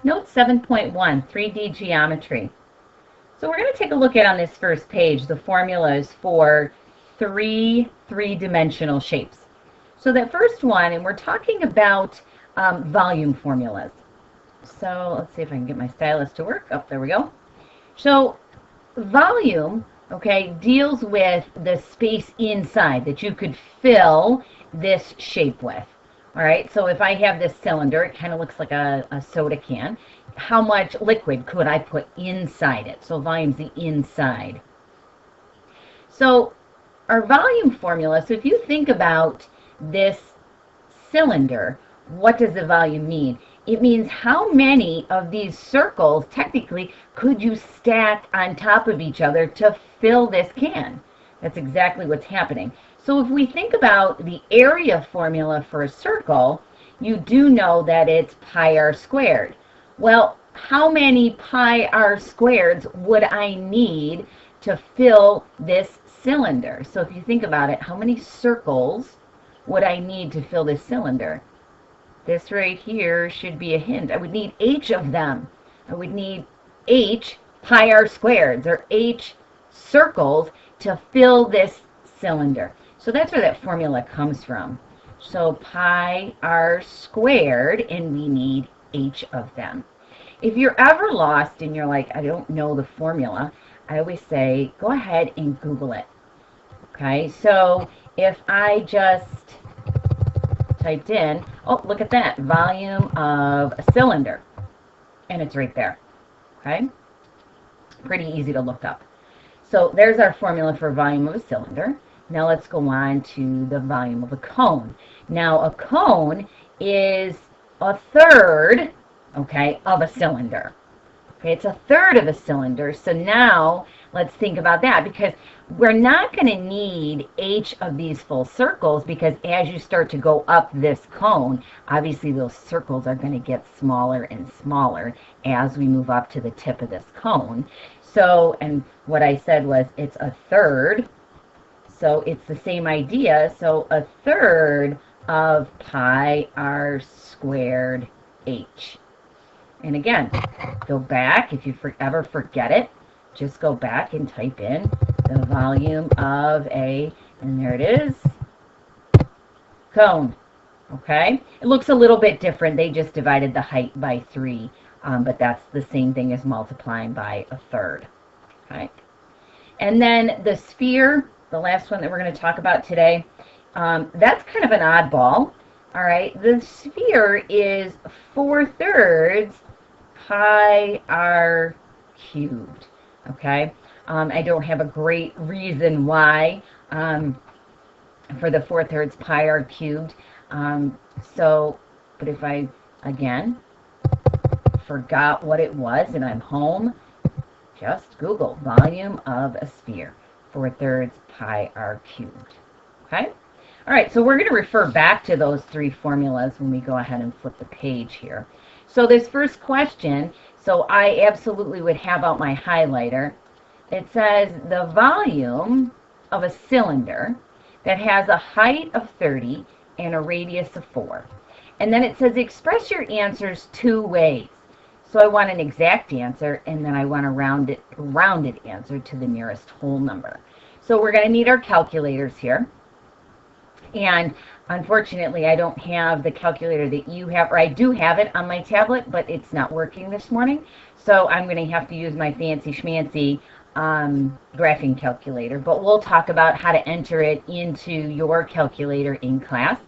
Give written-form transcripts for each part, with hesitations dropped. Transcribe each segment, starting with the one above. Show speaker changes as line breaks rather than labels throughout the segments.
Note 7.1, 3D geometry. So we're going to take a look at on this first page the formulas for three-dimensional shapes. So that first one, and we're talking about volume formulas. So let's see if I can get my stylus to work. Oh, there we go. So volume, okay, deals with the space inside that you could fill this shape with. All right, so if I have this cylinder, it kind of looks like a soda can. How much liquid could I put inside it? So volume's the inside. So our volume formula, so if you think about this cylinder, what does the volume mean? It means how many of these circles, technically, could you stack on top of each other to fill this can? That's exactly what's happening. So if we think about the area formula for a circle, you do know that it's pi r squared. Well, how many pi r squareds would I need to fill this cylinder? So if you think about it, how many circles would I need to fill this cylinder? This right here should be a hint. I would need h of them. I would need h pi r squareds, or h circles, to fill this cylinder. So that's where that formula comes from. So pi r squared, and we need h of them. If you're ever lost and you're like, I don't know the formula, I always say, go ahead and Google it. Okay, so if I just typed in, oh, look at that, volume of a cylinder, and it's right there. Okay, pretty easy to look up. So there's our formula for volume of a cylinder. Now let's go on to the volume of a cone. Now a cone is a third, okay, of a cylinder. Okay, it's a third of a cylinder. So now let's think about that, because we're not going to need h of these full circles, because as you start to go up this cone, obviously those circles are going to get smaller and smaller as we move up to the tip of this cone. So, and what I said was it's a third. So it's the same idea. So a third of pi r squared h. And again, go back. If you ever forget it, just go back and type in the volume of a, and there it is, cone. Okay? It looks a little bit different. They just divided the height by 3, but that's the same thing as multiplying by a third. Okay? And then the sphere, the last one that we're going to talk about today, that's kind of an oddball. All right, the sphere is 4/3 pi r cubed. Okay, I don't have a great reason why for the 4/3 pi r cubed. But if I, again, forgot what it was and I'm home, just Google volume of a sphere, 4/3 pi r cubed. Okay? All right, so we're going to refer back to those 3 formulas when we go ahead and flip the page here. So this first question, so I absolutely would have out my highlighter. It says the volume of a cylinder that has a height of 30 and a radius of 4. And then it says express your answers 2 ways. So I want an exact answer, and then I want a rounded answer to the nearest whole number. So we're going to need our calculators here. And unfortunately, I don't have the calculator that you have, or I do have it on my tablet, but it's not working this morning. So I'm going to have to use my fancy schmancy graphing calculator. But we'll talk about how to enter it into your calculator in class.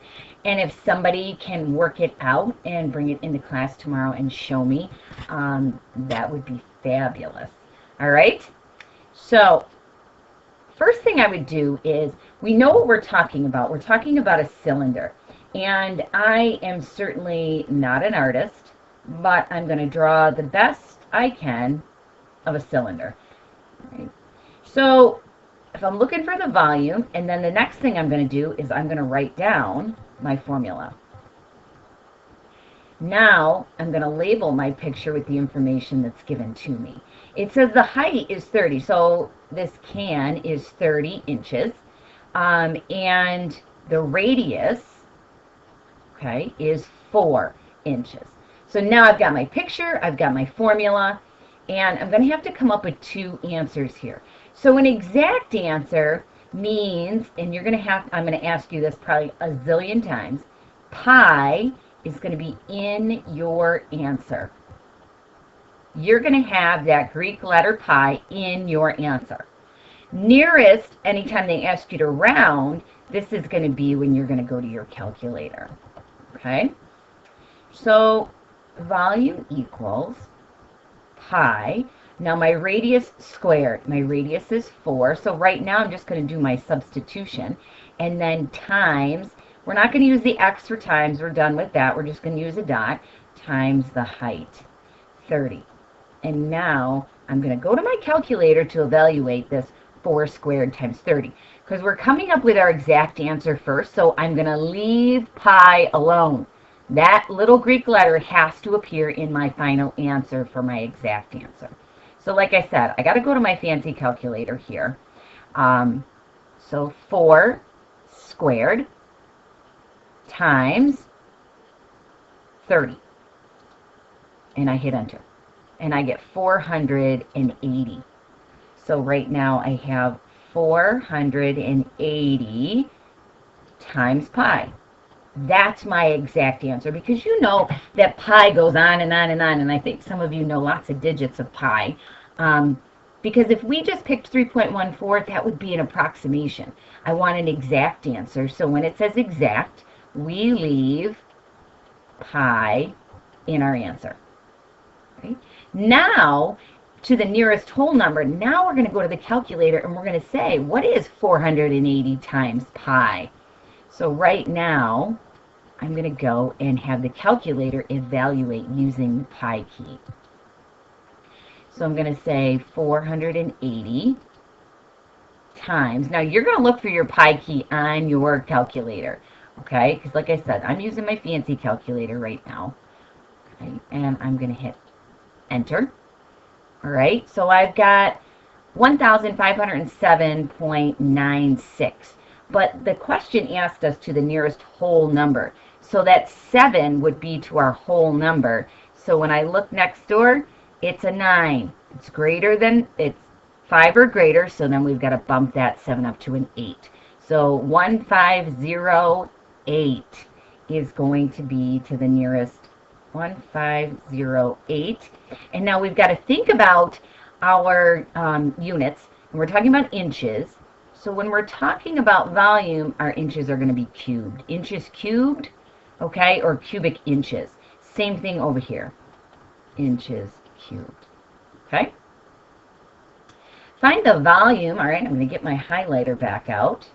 And if somebody can work it out and bring it into class tomorrow and show me, that would be fabulous. All right? So first thing I would do is, we know what we're talking about. We're talking about a cylinder. And I am certainly not an artist, but I'm going to draw the best I can of a cylinder. Right. So if I'm looking for the volume, and then the next thing I'm going to do is I'm going to write down my formula. Now I'm going to label my picture with the information that's given to me. It says the height is 30, so this can is 30 inches, and the radius, okay, is 4 inches. So now I've got my picture, I've got my formula, and I'm going to have to come up with two answers here. So an exact answer means, and I'm going to ask you this probably a zillion times, pi is going to be in your answer. You're going to have that Greek letter pi in your answer. Nearest, anytime they ask you to round, this is going to be when you're going to go to your calculator. Okay? So volume equals pi. Now my radius squared. My radius is 4. So right now I'm just going to do my substitution. And then times, we're not going to use the x for times. We're done with that. We're just going to use a dot, times the height, 30. And now I'm going to go to my calculator to evaluate this 4 squared times 30. Because we're coming up with our exact answer first, so I'm going to leave pi alone. That little Greek letter has to appear in my final answer for my exact answer. So like I said, I got to go to my fancy calculator here. So 4 squared times 30. And I hit enter. And I get 480. So right now I have 480 times pi. That's my exact answer, because you know that pi goes on and on and on, and I think some of you know lots of digits of pi. Because if we just picked 3.14, that would be an approximation. I want an exact answer, so when it says exact, we leave pi in our answer. Okay? Now, to the nearest whole number, now we're going to go to the calculator and we're going to say, what is 480 times pi? So right now, I'm going to go and have the calculator evaluate using the pi key. So I'm going to say 480 times. Now you're going to look for your pi key on your calculator, okay? Because like I said, I'm using my fancy calculator right now. Okay, and I'm going to hit enter. All right, so I've got 1,507.96. But the question asked us to the nearest whole number. So that 7 would be to our whole number. So when I look next door, it's a 9. It's 5 or greater, so then we've got to bump that 7 up to an 8. So 1508 is going to be to the nearest 1508. And now we've got to think about our units. And we're talking about inches. So when we're talking about volume, our inches are going to be cubed. Inches cubed, okay, or cubic inches. Same thing over here. Inches cubed, okay? Find the volume. All right, I'm going to get my highlighter back out.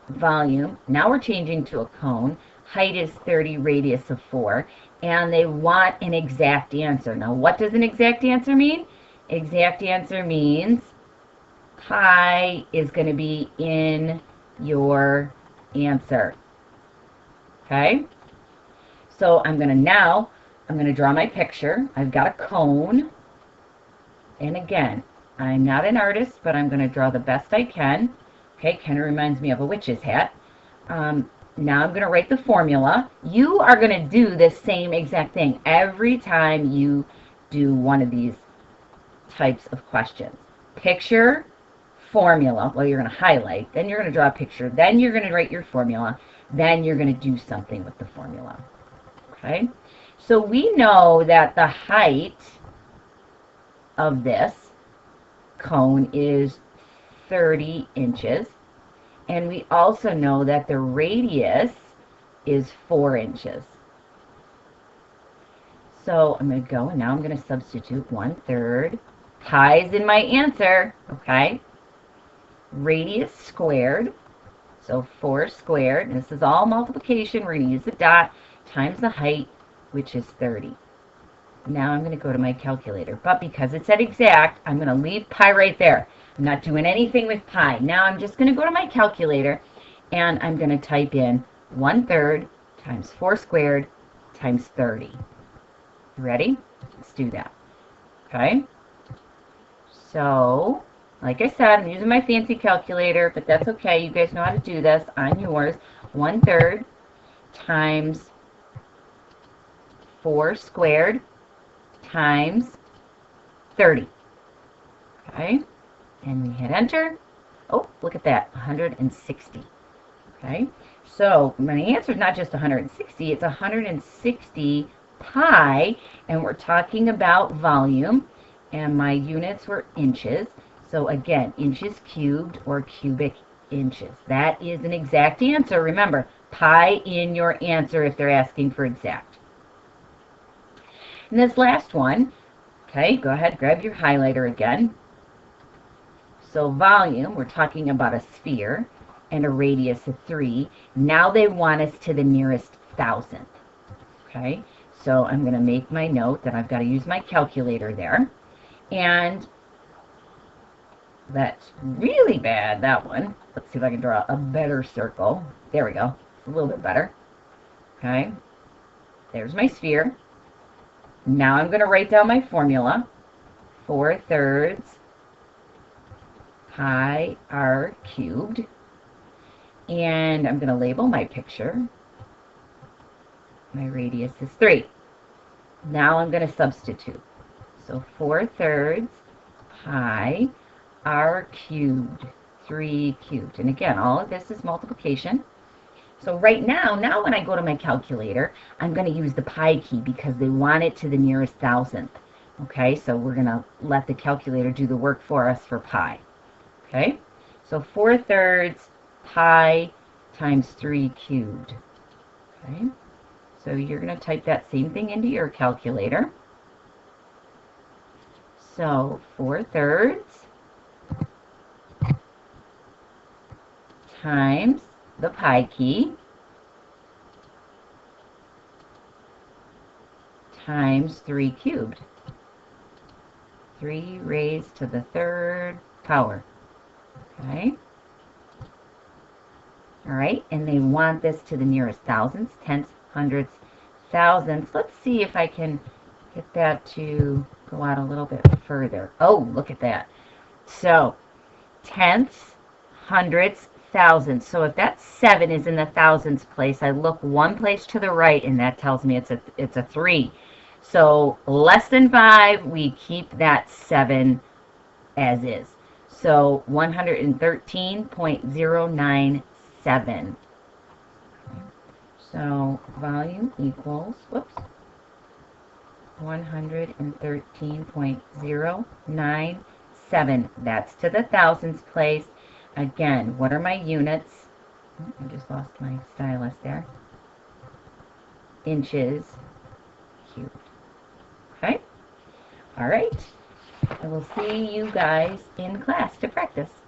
Volume. Now we're changing to a cone. Height is 30, radius of 4. And they want an exact answer. Now, what does an exact answer mean? Exact answer means pi is going to be in your answer. Okay? So I'm going to draw my picture. I've got a cone. And again, I'm not an artist, but I'm going to draw the best I can. Okay, kind of reminds me of a witch's hat. Now I'm going to write the formula. You are going to do the same exact thing every time you do one of these types of questions. Picture, formula. Well, you're going to highlight. Then you're going to draw a picture. Then you're going to write your formula. Then you're going to do something with the formula. Okay? So we know that the height of this cone is 30 inches. And we also know that the radius is 4 inches. So I'm going to go, and now I'm going to substitute 1/3. Pi is in my answer, okay? Radius squared, so 4 squared. And this is all multiplication. We're going to use the dot times the height, which is 30. Now I'm going to go to my calculator. But because it said exact, I'm going to leave pi right there. I'm not doing anything with pi. Now I'm just going to go to my calculator, and I'm going to type in 1/3 times 4 squared times 30. Ready? Let's do that. Okay? So, like I said, I'm using my fancy calculator, but that's okay. You guys know how to do this on yours. 1/3 times 4 squared times 30. Okay, and we hit enter. Oh, look at that, 160. Okay, so my answer is not just 160, it's 160 pi, and we're talking about volume, and my units were inches. So again, inches cubed or cubic inches. That is an exact answer. Remember, pi in your answer if they're asking for exact. And this last one, okay, go ahead, grab your highlighter again. So volume, we're talking about a sphere and a radius of 3. Now they want us to the nearest thousandth. Okay, so I'm going to make my note that I've got to use my calculator there. And that's really bad, that one. Let's see if I can draw a better circle. There we go. It's a little bit better. Okay, there's my sphere. Now I'm going to write down my formula. 4/3 pi r cubed. And I'm going to label my picture. My radius is 3. Now I'm going to substitute. So 4/3 pi r cubed, 3 cubed. And again, all of this is multiplication. So right now when I go to my calculator, I'm going to use the pi key because they want it to the nearest thousandth. Okay, so we're going to let the calculator do the work for us for pi. Okay, so 4/3 pi times 3 cubed. Okay, so you're going to type that same thing into your calculator. So 4/3 times the pi key times 3 cubed. 3 raised to the 3rd power. Okay. All right, and they want this to the nearest thousandths, tenths, hundredths, thousandths. Let's see if I can get that to go out a little bit further. Oh, look at that. So, tenths, hundredths, thousandths. So if that 7 is in the thousandths place, I look one place to the right, and that tells me it's a 3. So less than 5, we keep that 7 as is. So 113.097. So volume equals, whoops, 113.097. That's to the thousandths place. Again, what are my units? Oh, I just lost my stylus there. Inches cubed. Okay? All right. I will see you guys in class to practice.